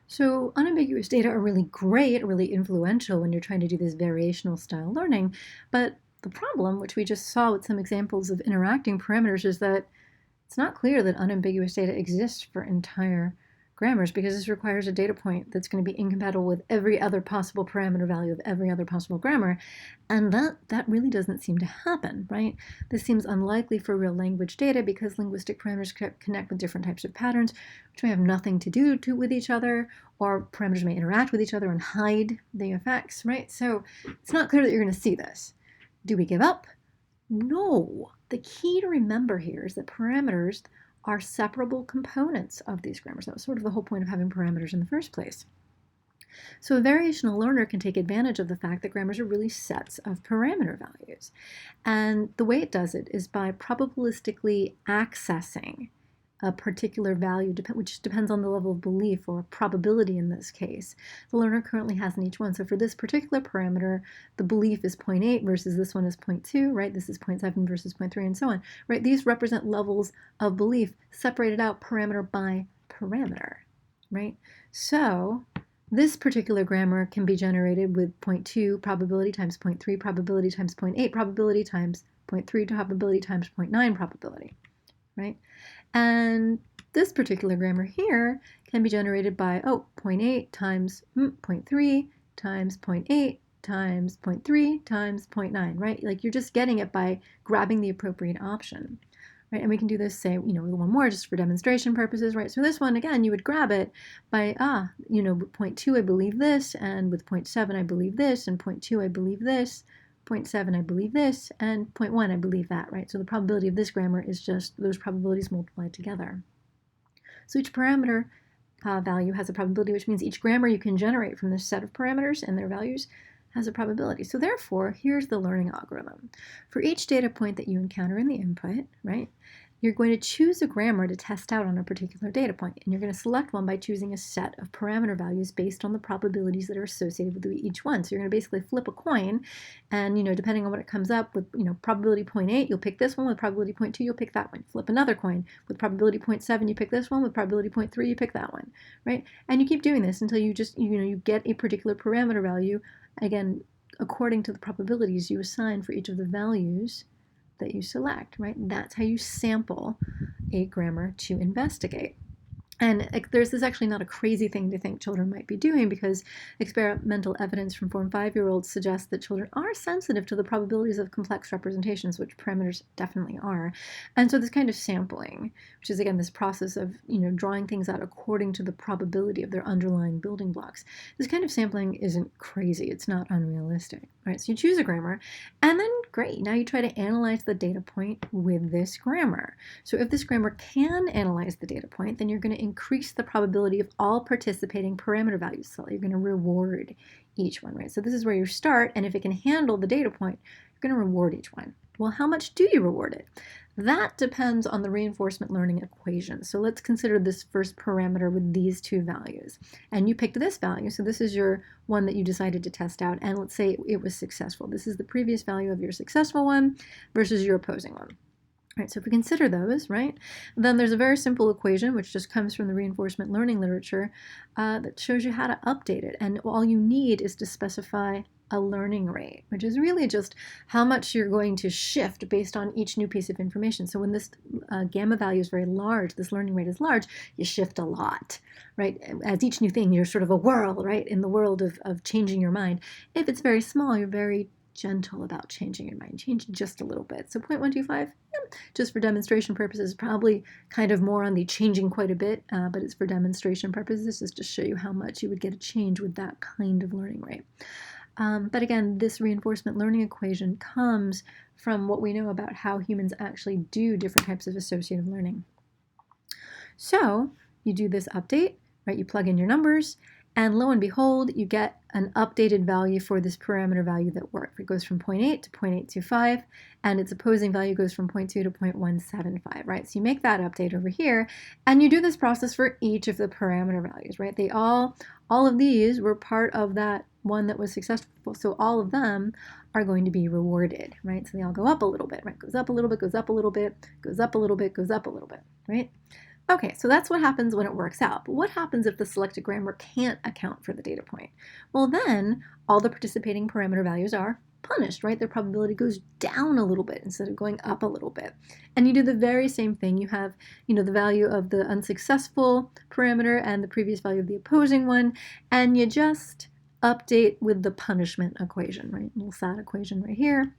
So unambiguous data are really great, really influential when you're trying to do this variational style learning. But the problem, which we just saw with some examples of interacting parameters, is that it's not clear that unambiguous data exists for entire grammars because this requires a data point that's going to be incompatible with every other possible parameter value of every other possible grammar. And that really doesn't seem to happen, right? This seems unlikely for real language data because linguistic parameters connect with different types of patterns, which may have nothing to do with each other, or parameters may interact with each other and hide the effects, right? So it's not clear that you're going to see this. Do we give up? No. The key to remember here is that parameters are separable components of these grammars. That was sort of the whole point of having parameters in the first place. So a variational learner can take advantage of the fact that grammars are really sets of parameter values. And the way it does it is by probabilistically accessing a particular value, which depends on the level of belief or probability in this case, the learner currently has in each one. So for this particular parameter, the belief is 0.8 versus this one is 0.2, right? This is 0.7 versus 0.3 and so on, right? These represent levels of belief separated out parameter by parameter, right? So this particular grammar can be generated with 0.2 probability times 0.3 probability times 0.8 probability times 0.3 probability times 0.9 probability, right? And this particular grammar here can be generated by, 0.8 times 0.3 times 0.8 times 0.3 times 0.9, right? Like you're just getting it by grabbing the appropriate option, right? And we can do this, say, with one more just for demonstration purposes, right? So this one, again, you would grab it by, 0.2 I believe this, and with 0.7 I believe this, and 0.2 I believe this, 0.7 I believe this, and 0.1 I believe that, right? So the probability of this grammar is just those probabilities multiplied together. So each parameter value has a probability, which means each grammar you can generate from this set of parameters and their values has a probability. So therefore, here's the learning algorithm. For each data point that you encounter in the input, right, you're going to choose a grammar to test out on a particular data point, and you're going to select one by choosing a set of parameter values based on the probabilities that are associated with each one. So you're going to basically flip a coin, and depending on what it comes up with, probability 0.8, you'll pick this one. With probability 0.2, you'll pick that one. Flip another coin. With probability 0.7, you pick this one. With probability 0.3, you pick that one, right? And you keep doing this until you just, you get a particular parameter value, again, according to the probabilities you assign for each of the values that you select, right? That's how you sample a grammar to investigate. And this is actually not a crazy thing to think children might be doing because experimental evidence from 4 and 5-year-olds suggests that children are sensitive to the probabilities of complex representations, which parameters definitely are. And so this kind of sampling, which is again this process of drawing things out according to the probability of their underlying building blocks, this kind of sampling isn't crazy. It's not unrealistic, right? So you choose a grammar, and then great, now you try to analyze the data point with this grammar. So if this grammar can analyze the data point, then you're going to increase the probability of all participating parameter values. So you're going to reward each one, right? So this is where you start, and if it can handle the data point, you're going to reward each one. Well, how much do you reward it? That depends on the reinforcement learning equation. So let's consider this first parameter with these two values. And you picked this value, so this is your one that you decided to test out, and let's say it was successful. This is the previous value of your successful one versus your opposing one. Right, so if we consider those, right, then there's a very simple equation which just comes from the reinforcement learning literature that shows you how to update it. And all you need is to specify a learning rate, which is really just how much you're going to shift based on each new piece of information. So when this gamma value is very large, this learning rate is large, you shift a lot, right? As each new thing, you're sort of a whirl, right, in the world of changing your mind. If it's very small, you're very gentle about changing your mind. Change just a little bit. So 0.125, just for demonstration purposes, probably kind of more on the changing quite a bit, but it's for demonstration purposes, just to show you how much you would get a change with that kind of learning rate. But again, this reinforcement learning equation comes from what we know about how humans actually do different types of associative learning. So you do this update, right? You plug in your numbers, and lo and behold, you get an updated value for this parameter value that worked. It goes from 0.8 to 0.825, and its opposing value goes from 0.2 to 0.175, right? So you make that update over here, and you do this process for each of the parameter values, right? They all of these were part of that one that was successful, so all of them are going to be rewarded, right? So they all go up a little bit, right? Goes up a little bit, goes up a little bit, goes up a little bit, goes up a little bit, right? Okay, so that's what happens when it works out. But what happens if the selected grammar can't account for the data point? Well, then all the participating parameter values are punished, right? Their probability goes down a little bit instead of going up a little bit. And you do the very same thing. You have, the value of the unsuccessful parameter and the previous value of the opposing one, and you just update with the punishment equation, right? Little sad equation right here,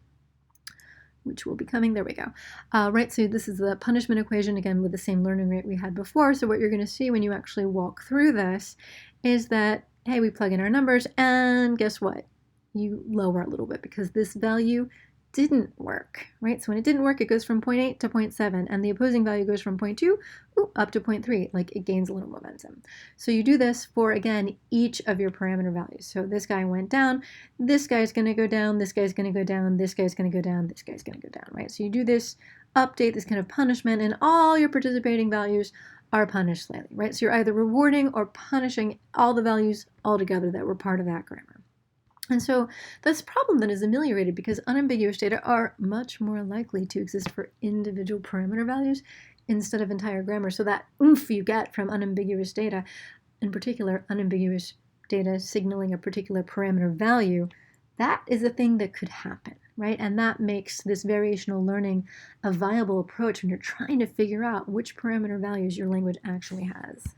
which will be coming. There we go. Right, so this is the punishment equation, again, with the same learning rate we had before. So what you're going to see when you actually walk through this is that, hey, we plug in our numbers, and guess what? You lower a little bit because this value didn't work, right? So when it didn't work, it goes from 0.8 to 0.7, and the opposing value goes from 0.2 up to 0.3, like it gains a little momentum. So you do this for, again, each of your parameter values. So this guy went down, this guy's going to go down, this guy's going to go down, this guy's going to go down, this guy's going to go down, right? So you do this update, this kind of punishment, and all your participating values are punished slightly, right? So you're either rewarding or punishing all the values altogether that were part of that grammar. And so this problem then is ameliorated because unambiguous data are much more likely to exist for individual parameter values instead of entire grammar. So that oomph you get from unambiguous data, in particular unambiguous data signaling a particular parameter value, that is a thing that could happen, right? And that makes this variational learning a viable approach when you're trying to figure out which parameter values your language actually has.